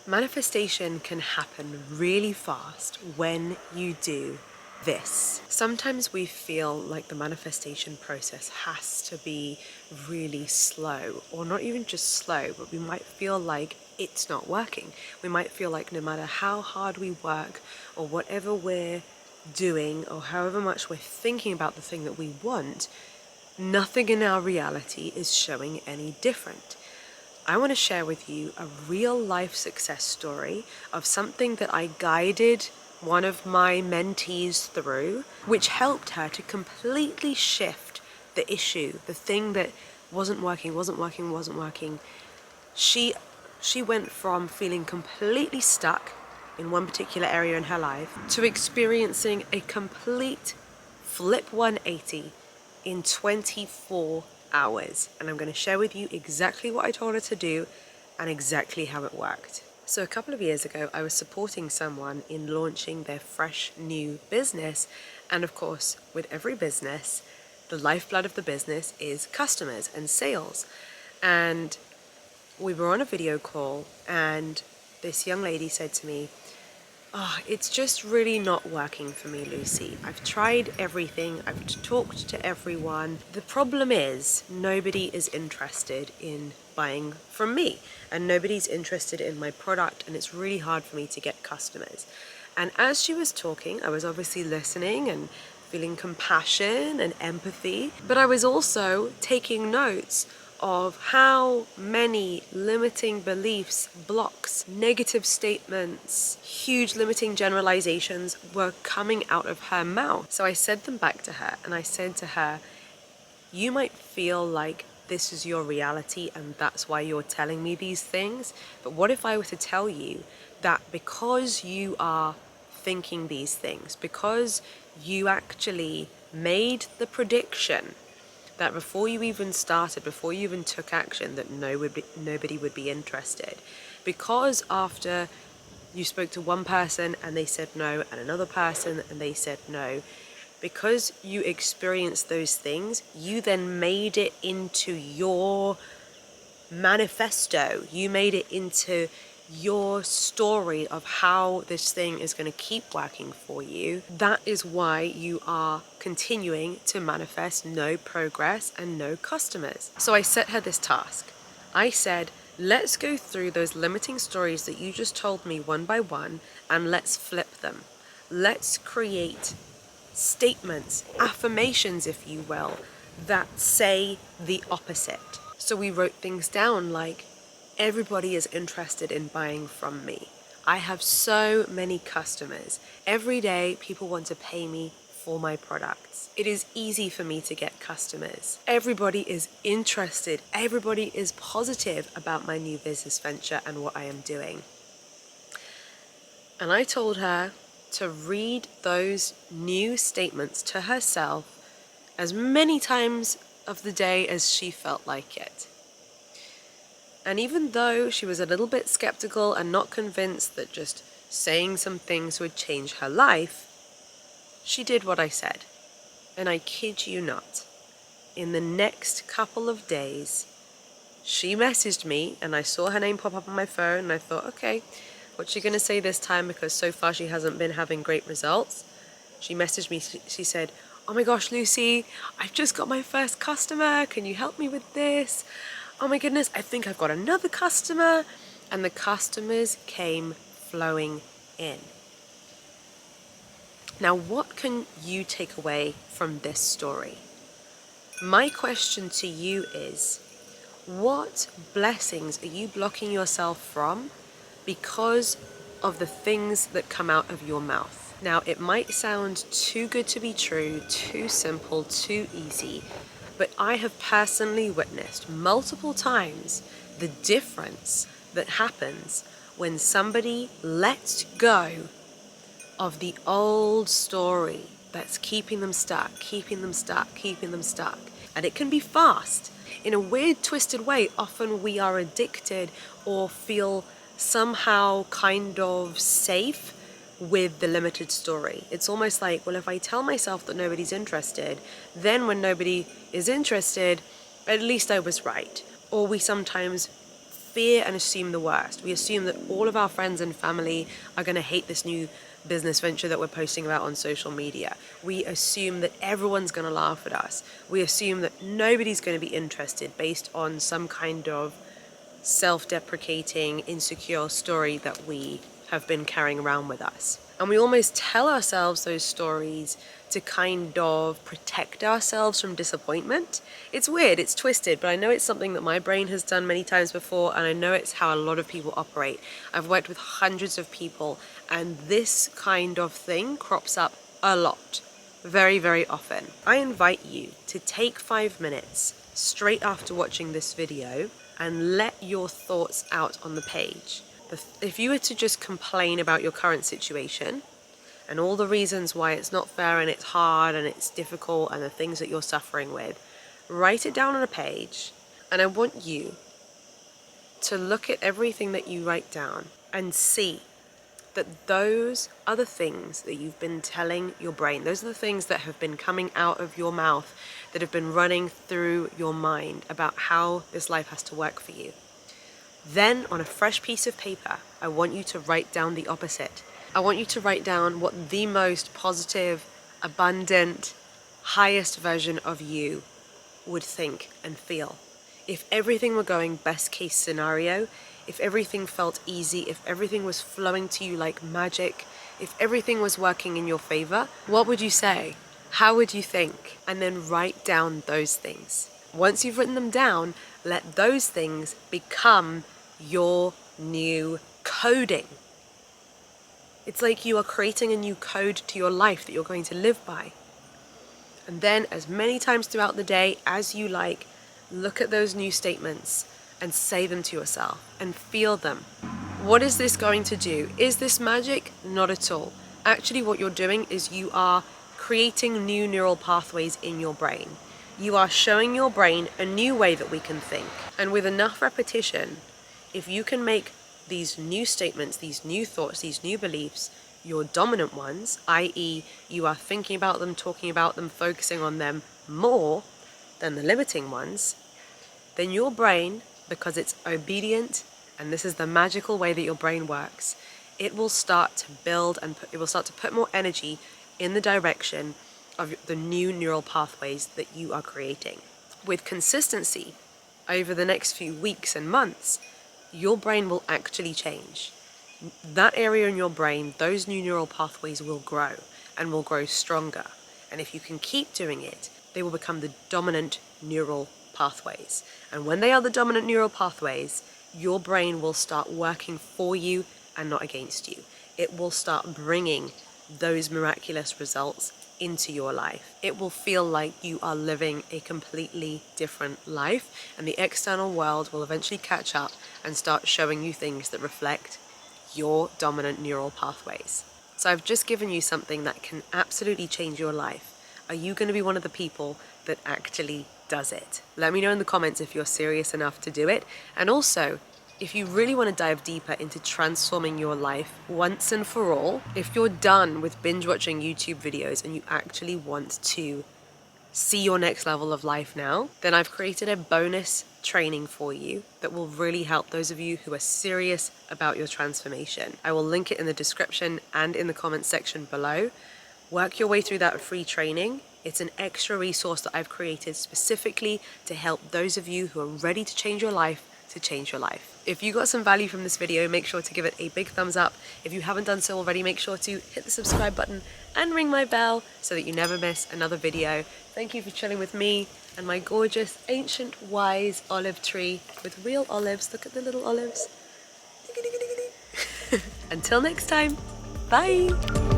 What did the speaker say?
Manifestation can happen really fast when you do this. Sometimes we feel like the manifestation process has to be really slow, or not even just slow, but we might feel like it's not working. We might feel like no matter how hard we work or whatever we're doing or however much we're thinking about the thing that we want, nothing in our reality is showing any different. I want to share with you a real life success story of something that I guided one of my mentees through, which helped her to completely shift the issue, the thing that wasn't working. She went from feeling completely stuck in one particular area in her life to experiencing a complete flip 180 in 24 hours. And I'm going to share with you exactly what I told her to do and exactly how it worked. So a couple of years ago, I was supporting someone in launching their fresh new business. And of course, with every business, the lifeblood of the business is customers and sales. And we were on a video call and this young lady said to me, it's just really not working for me, Lucie. I've tried everything. I've talked to everyone. The problem is nobody is interested in buying from me and nobody's interested in my product, and it's really hard for me to get customers. And as she was talking, I was obviously listening and feeling compassion and empathy, but I was also taking notes of how many limiting beliefs, blocks, negative statements, huge limiting generalizations were coming out of her mouth. So I said them back to her and I said to her, you might feel like this is your reality and that's why you're telling me these things, but what if I were to tell you that because you are thinking these things, because you actually made the prediction that before you even started, before you even took action, that nobody would be interested. Because after you spoke to one person and they said no, and another person and they said no, because you experienced those things, you then made it into your manifesto. You made it into your story of how this thing is going to keep working for you. That is why you are continuing to manifest no progress and no customers. So I set her this task. I said, let's go through those limiting stories that you just told me one by one and let's flip them. Let's create statements, affirmations, if you will, that say the opposite. So we wrote things down like, everybody is interested in buying from me. I have so many customers. Every day people want to pay me for my products. It is easy for me to get customers. Everybody is interested. Everybody is positive about my new business venture and what I am doing. And I told her to read those new statements to herself as many times of the day as she felt like it. And even though she was a little bit skeptical and not convinced that just saying some things would change her life, she did what I said. And I kid you not, in the next couple of days, she messaged me and I saw her name pop up on my phone and I thought, okay, what's she going to say this time? Because so far she hasn't been having great results. She messaged me, she said, oh my gosh, Lucie, I've just got my first customer. Can you help me with this? Oh my goodness, I think I've got another customer. And the customers came flowing in. Now, what can you take away from this story? My question to you is, what blessings are you blocking yourself from because of the things that come out of your mouth? Now, it might sound too good to be true, too simple, too easy, but I have personally witnessed multiple times the difference that happens when somebody lets go of the old story that's keeping them stuck. And it can be fast. In a weird, twisted way, often we are addicted or feel somehow kind of safe with the limited story. It's almost like, well, if I tell myself that nobody's interested, then when nobody is interested, at least I was right. Or we sometimes fear and assume the worst. We assume that all of our friends and family are going to hate this new business venture that we're posting about on social media. We assume that everyone's going to laugh at us. We assume that nobody's going to be interested based on some kind of self-deprecating, insecure story that we have been carrying around with us. And we almost tell ourselves those stories to kind of protect ourselves from disappointment. It's weird, it's twisted, but I know it's something that my brain has done many times before, and I know it's how a lot of people operate. I've worked with hundreds of people, and this kind of thing crops up a lot, very, very often. I invite you to take 5 minutes straight after watching this video and let your thoughts out on the page. If you were to just complain about your current situation and all the reasons why it's not fair and it's hard and it's difficult and the things that you're suffering with, write it down on a page, and I want you to look at everything that you write down and see that those are the things that you've been telling your brain. Those are the things that have been coming out of your mouth, that have been running through your mind about how this life has to work for you. Then, on a fresh piece of paper, I want you to write down the opposite. I want you to write down what the most positive, abundant, highest version of you would think and feel. If everything were going best case scenario, if everything felt easy, if everything was flowing to you like magic, if everything was working in your favor, what would you say? How would you think? And then write down those things. Once you've written them down, let those things become your new coding. It's like you are creating a new code to your life that you're going to live by. And then as many times throughout the day as you like, look at those new statements and say them to yourself and feel them. What is this going to do? Is this magic? Not at all. Actually, what you're doing is you are creating new neural pathways in your brain. You are showing your brain a new way that we can think. And with enough repetition, if you can make these new statements, these new thoughts, these new beliefs, your dominant ones, i.e. you are thinking about them, talking about them, focusing on them more than the limiting ones, then your brain, because it's obedient, and this is the magical way that your brain works, it will start to build and it will start to put more energy in the direction of the new neural pathways that you are creating. With consistency, over the next few weeks and months, your brain will actually change. That area in your brain, those new neural pathways will grow and will grow stronger. And if you can keep doing it, they will become the dominant neural pathways. And when they are the dominant neural pathways, your brain will start working for you and not against you. It will start bringing those miraculous results into your life. It will feel like you are living a completely different life, and the external world will eventually catch up and start showing you things that reflect your dominant neural pathways. So I've just given you something that can absolutely change your life. Are you going to be one of the people that actually does it? Let me know in the comments if you're serious enough to do it. And also, if you really want to dive deeper into transforming your life once and for all, if you're done with binge watching YouTube videos and you actually want to see your next level of life now, then I've created a bonus training for you that will really help those of you who are serious about your transformation. I will link it in the description and in the comments section below. Work your way through that free training. It's an extra resource that I've created specifically to help those of you who are ready to change your life to change your life. If you got some value from this video, make sure to give it a big thumbs up. If you haven't done so already, make sure to hit the subscribe button and ring my bell so that you never miss another video. Thank you for chilling with me and my gorgeous, ancient, wise olive tree with real olives. Look at the little olives. Until next time, bye!